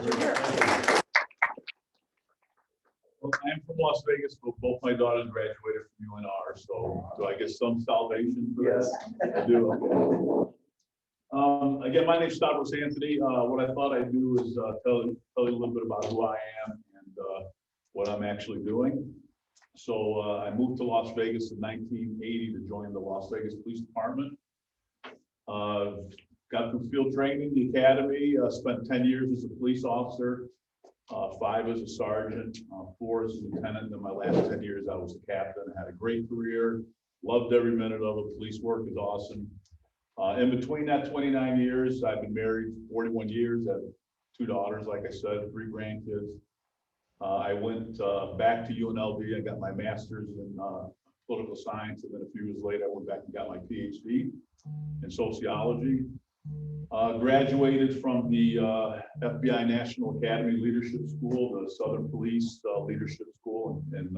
glad you're here. Well, I'm from Las Vegas, but both my daughters graduated from UNR, so do I get some salvation for that? I do. Okay. Again, my name is Stavros Anthony. What I thought I'd do is tell you a little bit about who I am and what I'm actually doing. So I moved to Las Vegas in 1980 to join the Las Vegas Police Department. Got through field training, the academy, spent 10 years as a police officer, 5 as a sergeant, 4 as a lieutenant. In my last 10 years, I was a captain. I had a great career, loved every minute of it. Police work is awesome. In between that 29 years, I've been married 41 years. I have 2 daughters, like I said, 3 grandkids. I went back to UNLV. I got my master's in political science, and then a few years later, I went back and got my PhD in sociology. Graduated from the FBI National Academy Leadership School, the Southern Police Leadership School in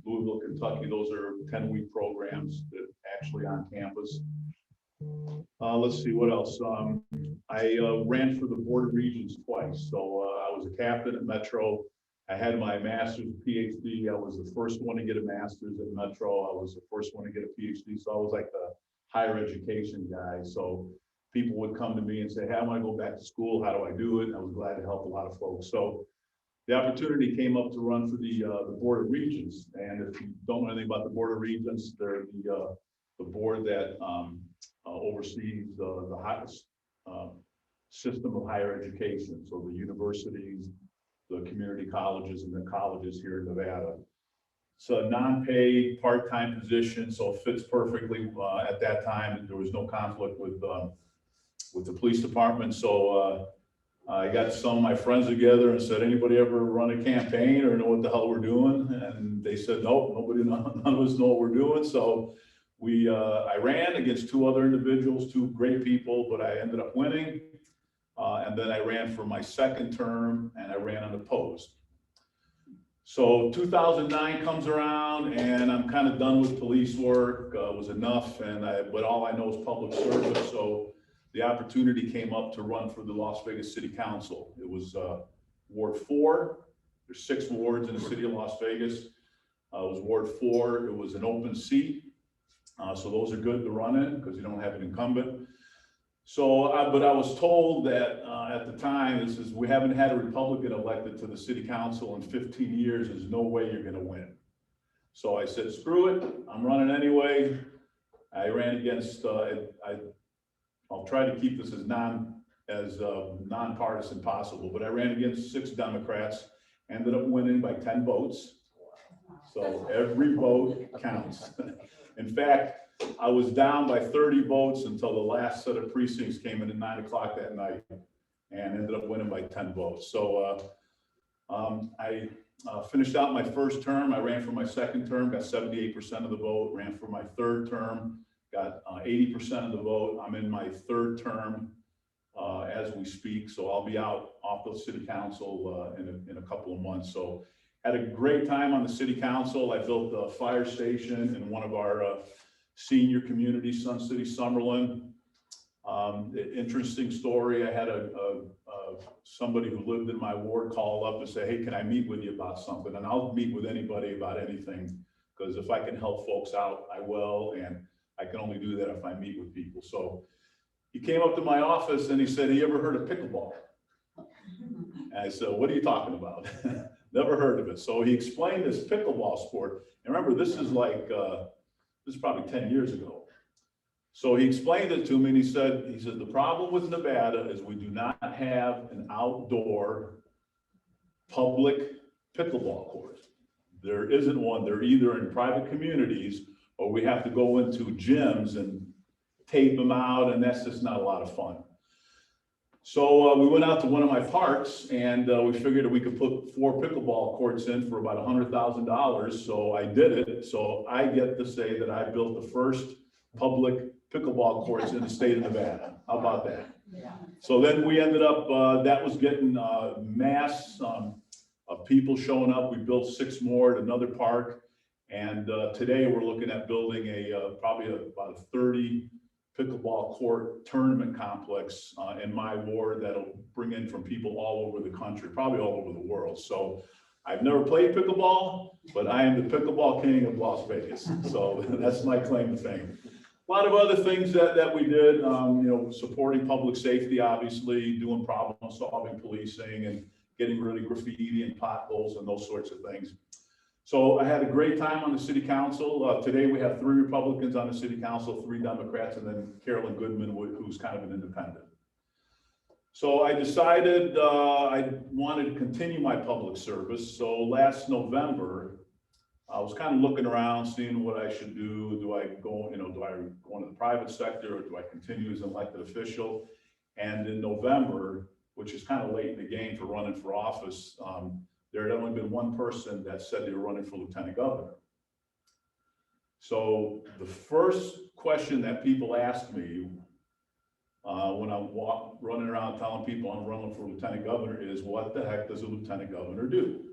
Louisville, Kentucky. Those are 10-week programs that actually on campus. Let's see what else. I ran for the Board of Regents twice. So I was a captain at Metro. I had my master's PhD. I was the first one to get a master's at Metro. I was the first one to get a PhD. So I was like the higher education guy. So people would come to me and say, hey, I want to go back to school. How do I do it? And I was glad to help a lot of folks. So the opportunity came up to run for the Board of Regents. And if you don't know anything about the Board of Regents, they're the board that oversees the highest system of higher education. So the universities, the community colleges, and the colleges here in Nevada. It's a non-paid, part-time position, so it fits perfectly. At that time, there was no conflict with the police department. So I got some of my friends together and said, anybody ever run a campaign or know what the hell we're doing? And they said, nope, none of us know what we're doing. So I ran against 2 other individuals, 2 great people, but I ended up winning. And then I ran for my 2nd term, and I ran unopposed. So 2009 comes around, and I'm kind of done with police work. It was enough, but all I know is public service. So the opportunity came up to run for the Las Vegas City Council. It was Ward 4. There's 6 wards in the city of Las Vegas. It was Ward 4. It was an open seat. So those are good to run in because you don't have an incumbent. So, but I was told that at the time, we haven't had a Republican elected to the city council in 15 years. There's no way you're going to win. So I said, screw it. I'm running anyway. I ran against, I'll try to keep this as nonpartisan possible, but I ran against 6 Democrats, ended up winning by 10 votes. So every vote counts. In fact, I was down by 30 votes until the last set of precincts came in at 9 o'clock that night and ended up winning by 10 votes. So I finished out my 1st term. I ran for my 2nd term, got 78% of the vote, ran for my 3rd term, got 80% of the vote. I'm in my 3rd term as we speak. So I'll be out off the city council in a couple of months. So had a great time on the city council. I built a fire station in one of our senior communities, Sun City, Summerlin. Interesting story. I had somebody who lived in my ward call up and say, hey, can I meet with you about something? And I'll meet with anybody about anything, because if I can help folks out, I will. And I can only do that if I meet with people. So he came up to my office and he said, have you ever heard of pickleball? And I said, what are you talking about? Never heard of it. So he explained this pickleball sport. And remember, this is like, this is probably 10 years ago. So he explained it to me, and he said, the problem with Nevada is we do not have an outdoor public pickleball court. There isn't one. They're either in private communities or we have to go into gyms and tape them out, and that's just not a lot of fun. So we went out to one of my parks, and we figured that we could put 4 pickleball courts in for about $100,000. So I did it. So I get to say that I built the first public pickleball courts in the state of Nevada. How about that? Yeah. So then we ended up, that was getting mass of people showing up. We built 6 more at another park. And today we're looking at building probably about a 30 pickleball court tournament complex in my ward that'll bring in from people all over the country, probably all over the world. So I've never played pickleball, but I am the pickleball king of Las Vegas. So that's my claim to fame. A lot of other things that we did, supporting public safety, obviously, doing problem solving, policing, and getting rid of graffiti and potholes and those sorts of things. So I had a great time on the city council. Today we have 3 Republicans on the city council, 3 Democrats, and then Carolyn Goodman, who's kind of an independent. So I decided I wanted to continue my public service. So last November, I was kind of looking around, seeing what I should do. Do I go, do I go into the private sector, or do I continue as an elected official? And in November, which is kind of late in the game for running for office, there had only been one person that said they were running for lieutenant governor. So the first question that people asked me when I'm running around telling people I'm running for lieutenant governor is, what the heck does a lieutenant governor do?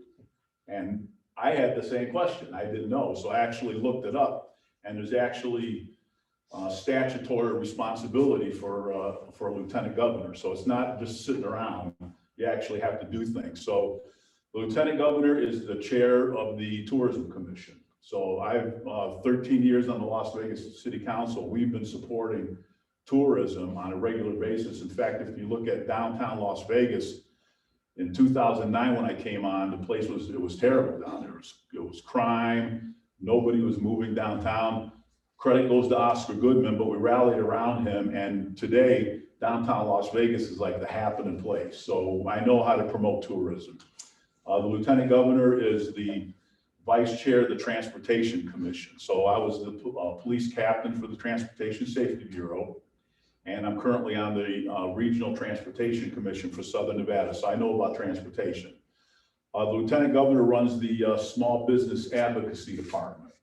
And I had the same question. I didn't know. So I actually looked it up, and there's actually statutory responsibility for a lieutenant governor. So it's not just sitting around. You actually have to do things. So the lieutenant governor is the chair of the Tourism Commission. So I've 13 years on the Las Vegas City Council. We've been supporting tourism on a regular basis. In fact, if you look at downtown Las Vegas, in 2009, when I came on, the place was terrible down there. It was crime. Nobody was moving downtown. Credit goes to Oscar Goodman, but we rallied around him. And today, downtown Las Vegas is like the happening place. So I know how to promote tourism. The lieutenant governor is the vice chair of the Transportation Commission. So I was the police captain for the Transportation Safety Bureau. And I'm currently on the Regional Transportation Commission for Southern Nevada, so I know about transportation. The lieutenant governor runs the Small Business Advocacy Department.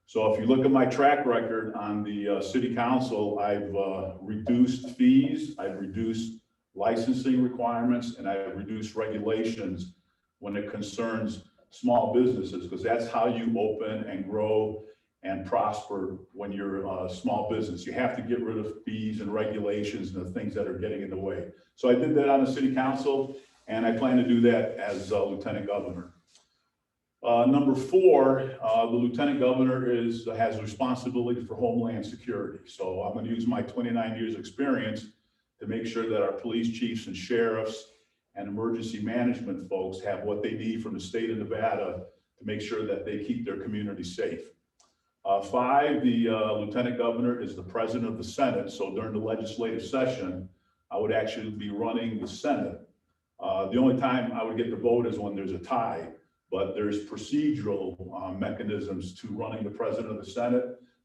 So if you look at my track record on the city council, I've reduced fees, I've reduced licensing requirements, and I've reduced regulations when it concerns small businesses, because that's how you open and grow and prosper when you're a small business. You have to get rid of fees and regulations and the things that are getting in the way. So I did that on the city council, and I plan to do that as lieutenant governor. Number 4, the lieutenant governor has responsibility for Homeland Security. So I'm going to use my 29 years experience to make sure that our police chiefs and sheriffs and emergency management folks have what they need from the state of Nevada to make sure that they keep their community safe. 5, the lieutenant governor is the president of the Senate. So during the legislative session, I would actually be running the Senate. The only time I would get to vote is when there's a tie, but there's procedural mechanisms to running the president of the Senate.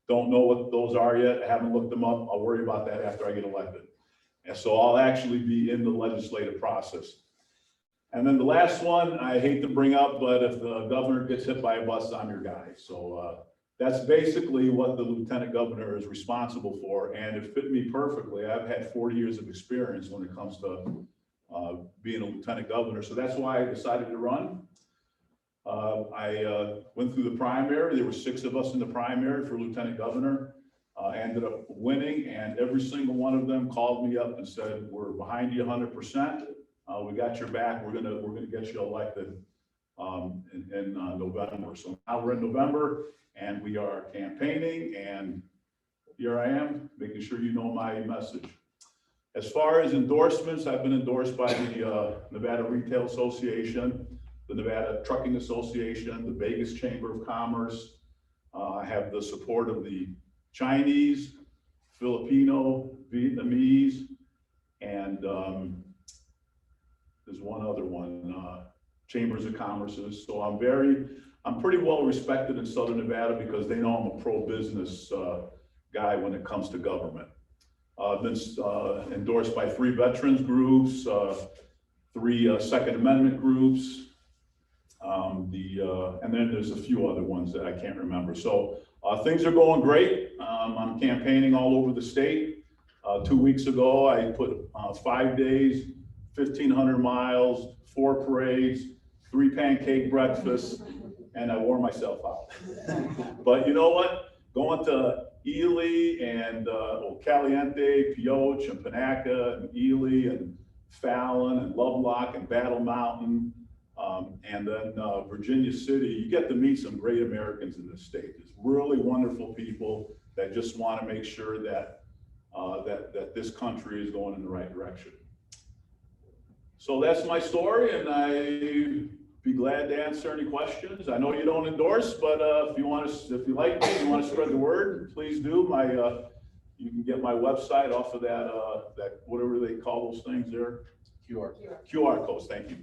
Don't know what those are yet. I haven't looked them up. I'll worry about that after I get elected. And so I'll actually be in the legislative process. And then the last one, I hate to bring up, but if the governor gets hit by a bus, I'm your guy. So that's basically what the lieutenant governor is responsible for, and it fit me perfectly. I've had 40 years of experience when it comes to being a lieutenant governor, so that's why I decided to run. I went through the primary. There were 6 of us in the primary for lieutenant governor. I ended up winning, and every single one of them called me up and said, "We're behind you 100%. We got your back. We're gonna get you elected in November." So now we're in November, and we are campaigning, and here I am, making sure you know my message. As far as endorsements, I've been endorsed by the Nevada Retail Association, the Nevada Trucking Association, the Vegas Chamber of Commerce. I have the support of the Chinese, Filipino, Vietnamese, and there's one other one, Chambers of Commerces. So I'm pretty well respected in Southern Nevada because they know I'm a pro-business guy when it comes to government. I've been endorsed by 3 veterans groups, 3 Second Amendment groups, and then there's a few other ones that I can't remember. So things are going great. I'm campaigning all over the state. 2 weeks ago, I put 5 days, 1,500 miles, 4 parades, 3 pancake breakfasts, and I wore myself out. But you know what? going to Ely and Caliente, Pioche, and Panaca, and Ely, and Fallon, and Lovelock, and Battle Mountain, and then Virginia City, you get to meet some great Americans in this state. It's really wonderful people that just want to make sure that that this country is going in the right direction. So that's my story, and I'd be glad to answer any questions. I know you don't endorse, but if you like me, you want to spread the word, please do. You can get my website off of that whatever they call those things there. QR codes, thank you.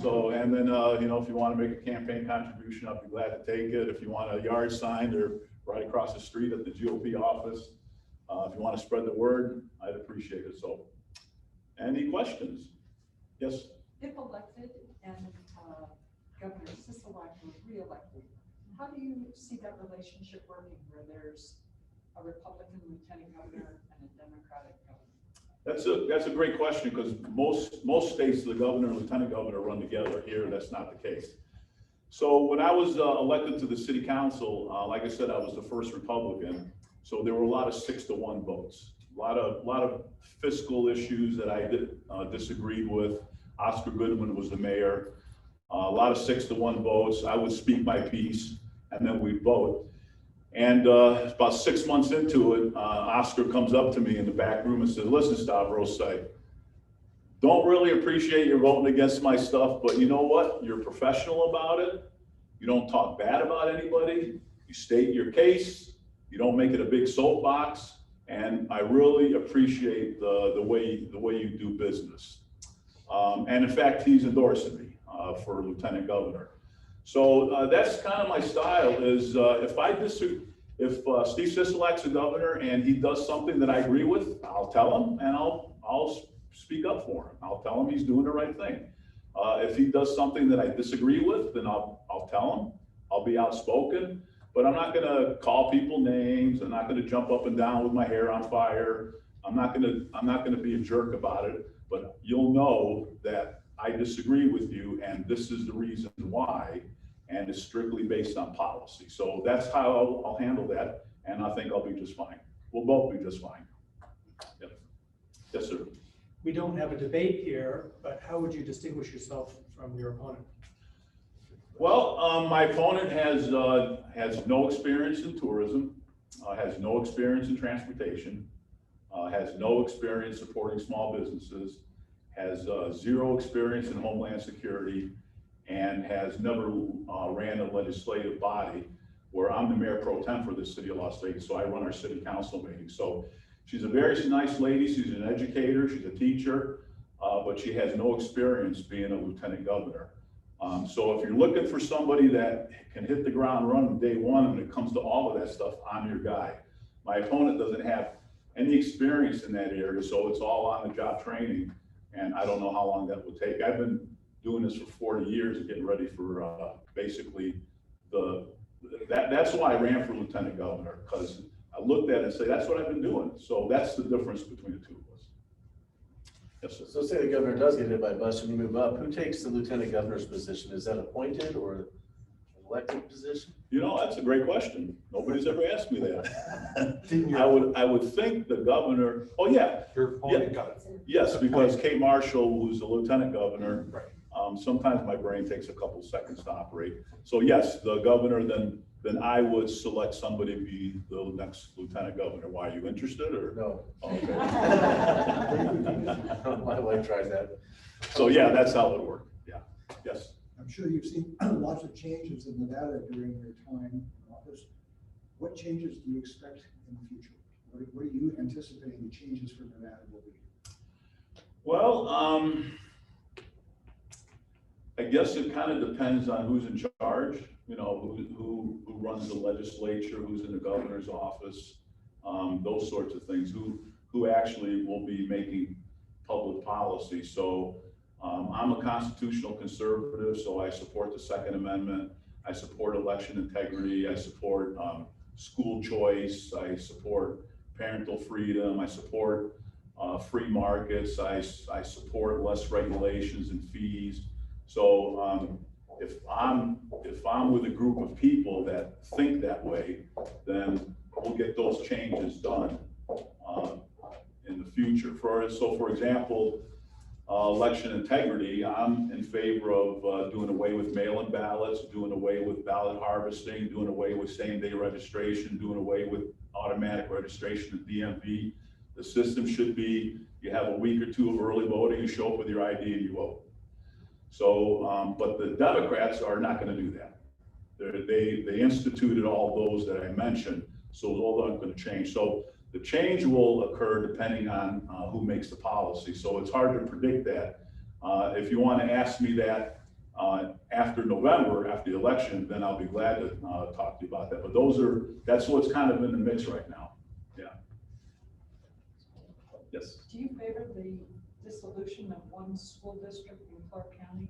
So, and then, you know, if you want to make a campaign contribution, I'll be glad to take it. If you want a yard sign, they're right across the street at the GOP office. If you want to spread the word, I'd appreciate it. So, any questions? Yes? If elected and Governor Dissolution was re-elected, how do you see that relationship working where there's a Republican lieutenant governor and a Democratic governor? That's a great question, because most states, the governor and lieutenant governor run together. Here, that's not the case. So when I was elected to the city council, like I said, I was the first Republican. So there were a lot of 6-to-1 votes, a lot of fiscal issues that I disagreed with. Oscar Goodwin was the mayor. A lot of 6-to-1 votes. I would speak my piece, and then we'd vote. And about 6 months into it, Oscar comes up to me in the back room and says, "Listen, Stavros, I don't really appreciate your voting against my stuff, but you know what? You're professional about it. You don't talk bad about anybody. You state your case. You don't make it a big soapbox. And I really appreciate the way you do business." And in fact, he's endorsing me for lieutenant governor. So that's kind of my style. Is if Steve Sisolak's the governor and he does something that I agree with, I'll tell him, and I'll speak up for him. I'll tell him he's doing the right thing. If he does something that I disagree with, then I'll tell him. I'll be outspoken, but I'm not going to call people names. I'm not going to jump up and down with my hair on fire. I'm not going to be a jerk about it. But you'll know that I disagree with you, and this is the reason why, and it's strictly based on policy. So that's how I'll handle that, and I think I'll be just fine. We'll both be just fine. Yep. Yes, sir. We don't have a debate here, but how would you distinguish yourself from your opponent? Well, my opponent has no experience in tourism, has no experience in transportation, has no experience supporting small businesses, has zero experience in homeland security, and has never ran a legislative body where I'm the mayor pro tem for the city of Las Vegas, so I run our city council meetings. So she's a very nice lady. She's an educator, she's a teacher, but she has no experience being a lieutenant governor. So if you're looking for somebody that can hit the ground running day one when it comes to all of that stuff, I'm your guy. My opponent doesn't have any experience in that area, so it's all on the job training, and I don't know how long that will take. I've been doing this for 40 years and getting ready for basically that's why I ran for lieutenant governor, because I looked at it and say, that's what I've been doing. So that's the difference between the two of us. Yes, sir. So say the governor does get hit by a bus and you move up, who takes the lieutenant governor's position? Is that appointed or an elected position? You know, that's a great question. Nobody's ever asked me that. Didn't you? I would think the governor, oh yeah. Your opponent got it. Yes, because Kate Marshall, who's the lieutenant governor, Right. Sometimes my brain takes a couple seconds to operate. So yes, the governor, then I would select somebody to be the next lieutenant governor. Why, are you interested or? No. Okay. My wife tried that. So yeah, that's how it would work. Yeah, yes. I'm sure you've seen lots of changes in Nevada during your time in office. What changes do you expect in the future? What are you anticipating the changes for Nevada will be? Well, I guess it kind of depends on who's in charge, you know, who runs the legislature, who's in the governor's office, those sorts of things, who actually will be making public policy. So I'm a constitutional conservative, so I support the Second Amendment. I support election integrity. I support school choice. I support parental freedom. I support free markets. I support less regulations and fees. So if I'm with a group of people that think that way, then we'll get those changes done in the future. For example, election integrity, I'm in favor of doing away with mail-in ballots, doing away with ballot harvesting, doing away with same-day registration, doing away with automatic registration at DMV. The system should be, you have a week or two of early voting, you show up with your ID and you vote. So, but the Democrats are not going to do that. They instituted all those that I mentioned, so those aren't going to change. So the change will occur depending on who makes the policy. So it's hard to predict that. If you want to ask me that after November, after the election, then I'll be glad to talk to you about that. But that's what's kind of in the mix right now. Yeah. Yes. Do you favor the dissolution of one school district in Clark County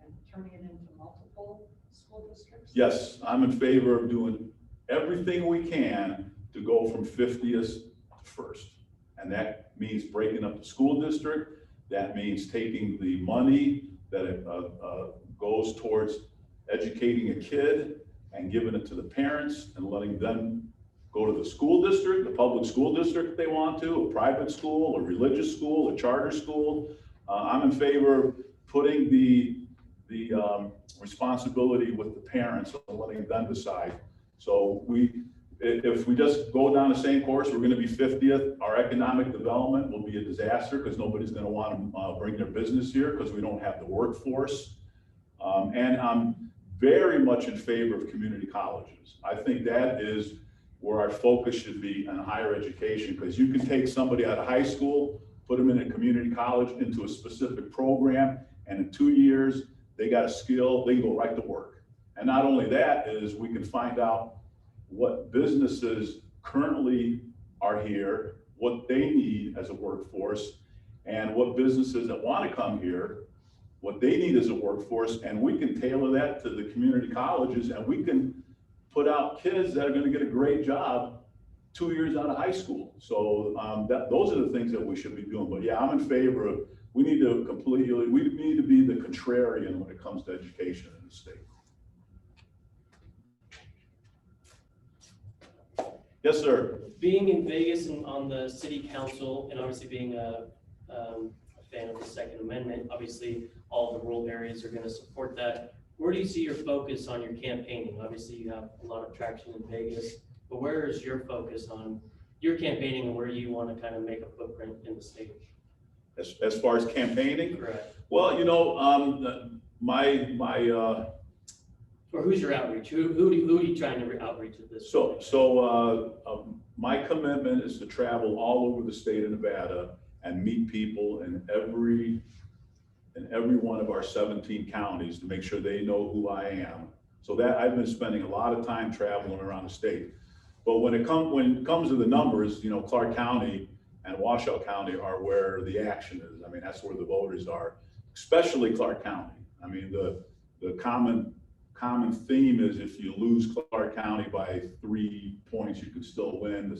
and turning it into multiple school districts? Yes, I'm in favor of doing everything we can to go from 50th to first. And that means breaking up the school district. That means taking the money that goes towards educating a kid and giving it to the parents and letting them go to the school district, the public school district if they want to, a private school, a religious school, a charter school. I'm in favor of putting the responsibility with the parents and letting them decide. So if we just go down the same course, we're going to be 50th. Our economic development will be a disaster because nobody's going to want to bring their business here because we don't have the workforce. And I'm very much in favor of community colleges. I think that is where our focus should be on higher education, because you can take somebody out of high school, put them in a community college into a specific program, and in 2 years, they got a skill, they can go right to work. And not only that is we can find out what businesses currently are here, what they need as a workforce, and what businesses that want to come here, what they need as a workforce, and we can tailor that to the community colleges, and we can put out kids that are going to get a great job 2 years out of high school. So those are the things that we should be doing. But yeah, I'm in favor of, we need to be the contrarian when it comes to education in the state. Yes, sir. Being in Vegas and on the city council, and obviously being a fan of the Second Amendment, obviously all the rural areas are going to support that. Where do you see your focus on your campaigning? Obviously you have a lot of traction in Vegas, but where is your focus on your campaigning and where you want to kind of make a footprint in the state? As far as campaigning? Correct. Well, you know, Or who's your outreach? Who are you trying to outreach at this point? My commitment is to travel all over the state of Nevada and meet people in every one of our 17 counties to make sure they know who I am. So that I've been spending a lot of time traveling around the state. But when it comes to the numbers, you know, Clark County and Washoe County are where the action is. I mean, that's where the voters are, especially Clark County. I mean, the common theme is if you lose Clark County by 3 points, you can still win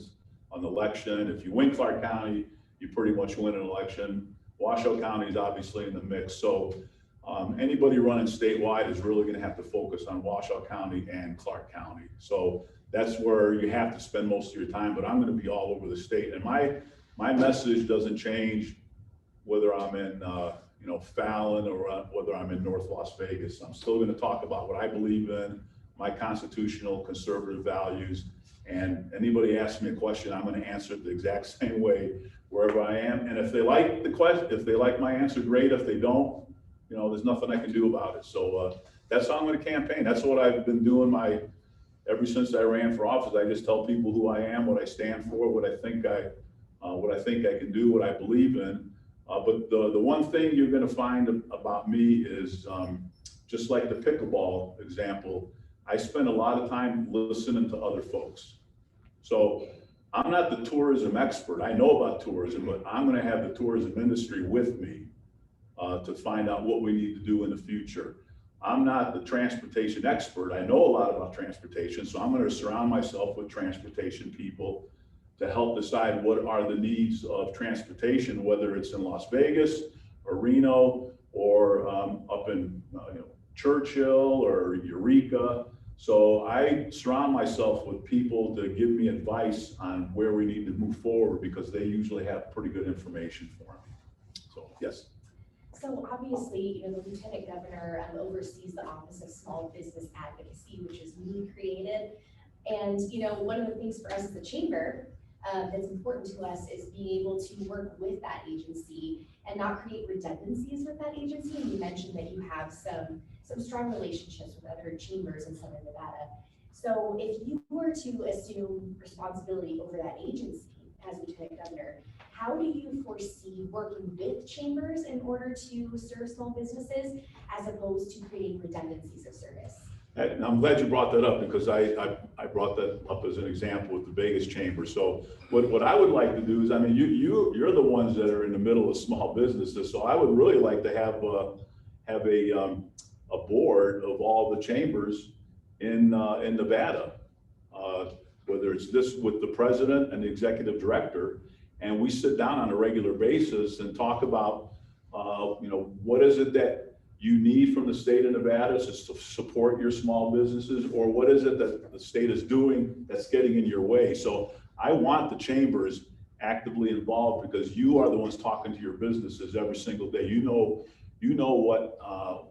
an election. If you win Clark County, you pretty much win an election. Washoe County is obviously in the mix. So anybody running statewide is really going to have to focus on Washoe County and Clark County. So that's where you have to spend most of your time, but I'm going to be all over the state. And my message doesn't change whether I'm in Fallon or whether I'm in North Las Vegas. I'm still going to talk about what I believe in, my constitutional conservative values. And anybody asks me a question, I'm going to answer it the exact same way wherever I am. And if they like the question, if they like my answer, great. If they don't, you know, there's nothing I can do about it. So that's how I'm going to campaign. That's what I've been doing ever since I ran for office. I just tell people who I am, what I stand for, what I think I can do, what I believe in. But the one thing you're going to find about me is just like the pickleball example, I spend a lot of time listening to other folks. So I'm not the tourism expert. I know about tourism, but I'm going to have the tourism industry with me to find out what we need to do in the future. I'm not the transportation expert. I know a lot about transportation, so I'm going to surround myself with transportation people to help decide what are the needs of transportation, whether it's in Las Vegas or Reno or up in Churchill or Eureka. So I surround myself with people to give me advice on where we need to move forward because they usually have pretty good information for me. So, yes. So obviously, the Lieutenant Governor oversees the Office of Small Business Advocacy, which is newly created. And, one of the things for us as a chamber that's important to us is being able to work with that agency and not create redundancies with that agency. And you mentioned that you have some strong relationships with other chambers in Southern Nevada. So if you were to assume responsibility over that agency as Lieutenant Governor, how do you foresee working with chambers in order to serve small businesses as opposed to creating redundancies of service? And I'm glad you brought that up because I brought that up as an example with the Vegas Chamber. So what I would like to do is, you're the ones that are in the middle of small businesses. So I would really like to have a board of all the chambers in Nevada, whether it's this with the president and the executive director, and we sit down on a regular basis and talk about, what is it that you need from the state of Nevada to support your small businesses, or what is it that the state is doing that's getting in your way? So I want the chambers actively involved because you are the ones talking to your businesses every single day. You know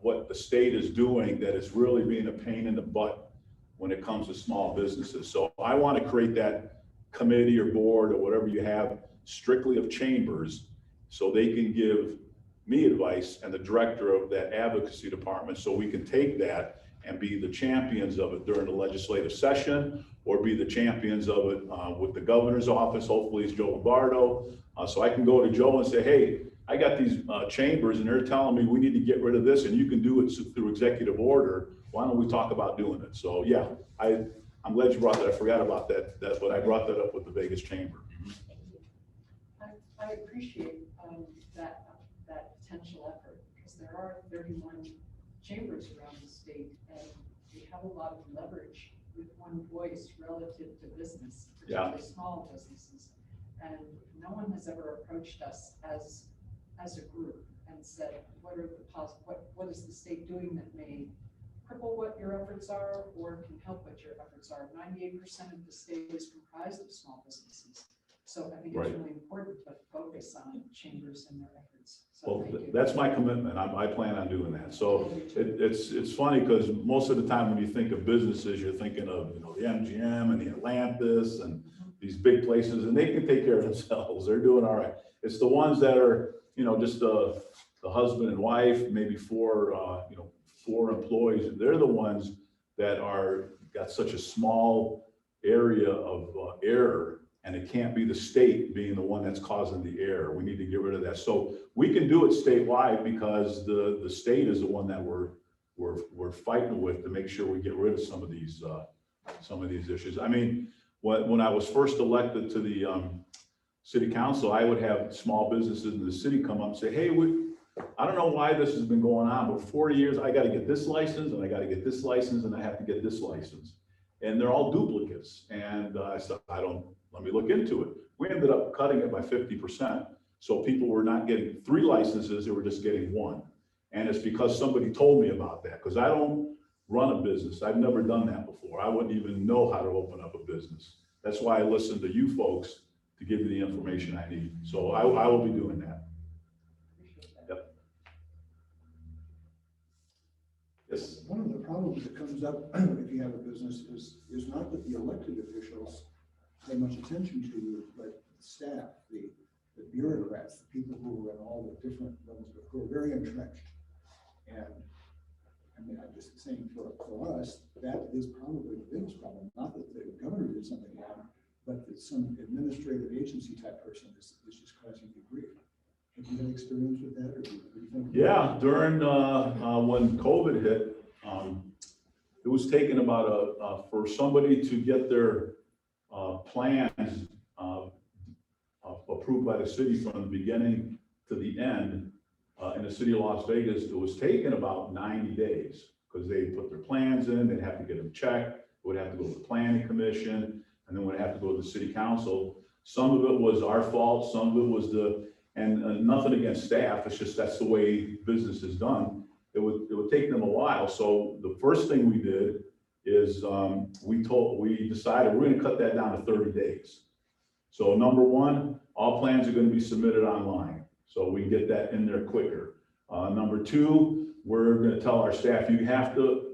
what the state is doing that is really being a pain in the butt when it comes to small businesses. So I want to create that committee or board or whatever you have strictly of chambers so they can give me advice and the director of that advocacy department so we can take that and be the champions of it during the legislative session or be the champions of it with the governor's office. Hopefully it's Joe Lombardo. So I can go to Joe and say, hey, I got these chambers and they're telling me we need to get rid of this and you can do it through executive order. Why don't we talk about doing it? So yeah, I'm glad you brought that. I forgot about that. That's what I brought that up with the Vegas Chamber. I appreciate that potential effort because there are 31 chambers around the state and we have a lot of leverage with one voice relative to business, particularly small businesses. And no one has ever approached us as a group and said, what is the state doing that may cripple what your efforts are or can help what your efforts are? 98% of the state is comprised of small businesses. So I think it's really important to focus on chambers and their efforts. So well, that's my commitment. I plan on doing that. So it's funny because most of the time when you think of businesses, you're thinking of the MGM and the Atlantis and these big places, and they can take care of themselves. They're doing all right. It's the ones that are just the husband and wife, maybe four employees. They're the ones that got such a small area of error. And it can't be the state being the one that's causing the error. We need to get rid of that. So we can do it statewide because the state is the one that we're fighting with to make sure we get rid of some of these issues. When I was first elected to the city council, I would have small businesses in the city come up and say, hey, I don't know why this has been going on, but for 40 years, I got to get this license and I got to get this license and I have to get this license. And they're all duplicates. And I said, let me look into it. We ended up cutting it by 50%. So people were not getting 3 licenses, they were just getting 1. And it's because somebody told me about that, because I don't run a business. I've never done that before. I wouldn't even know how to open up a business. That's why I listen to you folks to give me the information I need. So I will be doing that. Yep. Yes. One of the problems that comes up if you have a business is not that the elected officials pay much attention to you, but the staff, the bureaucrats, the people who are in all the different levels, who are very entrenched. And I'm just saying for us, that is probably the biggest problem. Not that the governor did something wrong, but that some administrative agency type person is just causing you grief. Have you had experience with that, or do you think? Yeah, during when COVID hit, it was taken about for somebody to get their plans approved by the city from the beginning to the end. In the city of Las Vegas, it was taken about 90 days because they put their plans in, they'd have to get them checked, it would have to go to the planning commission, and then would have to go to the city council. Some of it was our fault, some of it was and nothing against staff, it's just that's the way business is done. It would take them a while. So the first thing we did is we decided we're gonna cut that down to 30 days. So number one, all plans are gonna be submitted online, so we can get that in there quicker. Number two, we're gonna tell our staff, you have to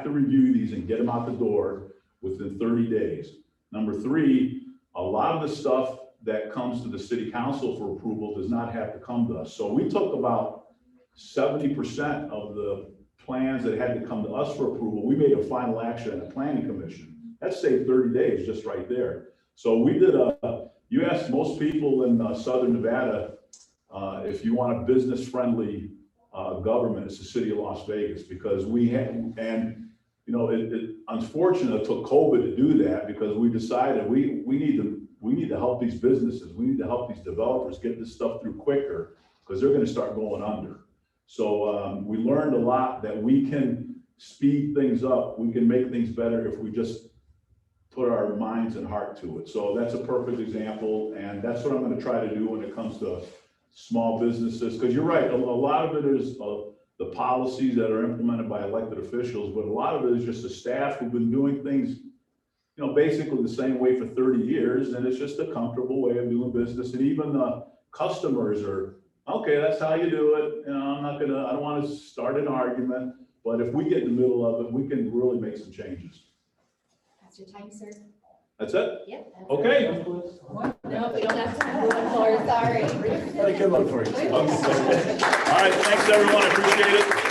review these and get them out the door within 30 days. Number three, a lot of the stuff that comes to the city council for approval does not have to come to us. So we took about 70% of the plans that had to come to us for approval. We made a final action at the planning commission. That saved 30 days just right there. So we did you asked most people in Southern Nevada, if you want a business-friendly government, it's the city of Las Vegas, because we had, and you know, it unfortunately took COVID to do that, because we decided we need to help these businesses. We need to help these developers get this stuff through quicker, because they're gonna start going under. So we learned a lot that we can speed things up. We can make things better if we just put our minds and heart to it. So that's a perfect example, and that's what I'm gonna try to do when it comes to small businesses, because you're right, a lot of it is the policies that are implemented by elected officials, but a lot of it is just the staff who've been doing things, you know, basically the same way for 30 years, and it's just a comfortable way of doing business. And even the customers are, okay, that's how you do it. You know, I don't want to start an argument, but if we get in the middle of it, we can really make some changes. That's your time, sir. That's it? Yep. that's Okay. it. No, we don't have time for one more, sorry. Got a good one for you. All right, thanks everyone, I appreciate it.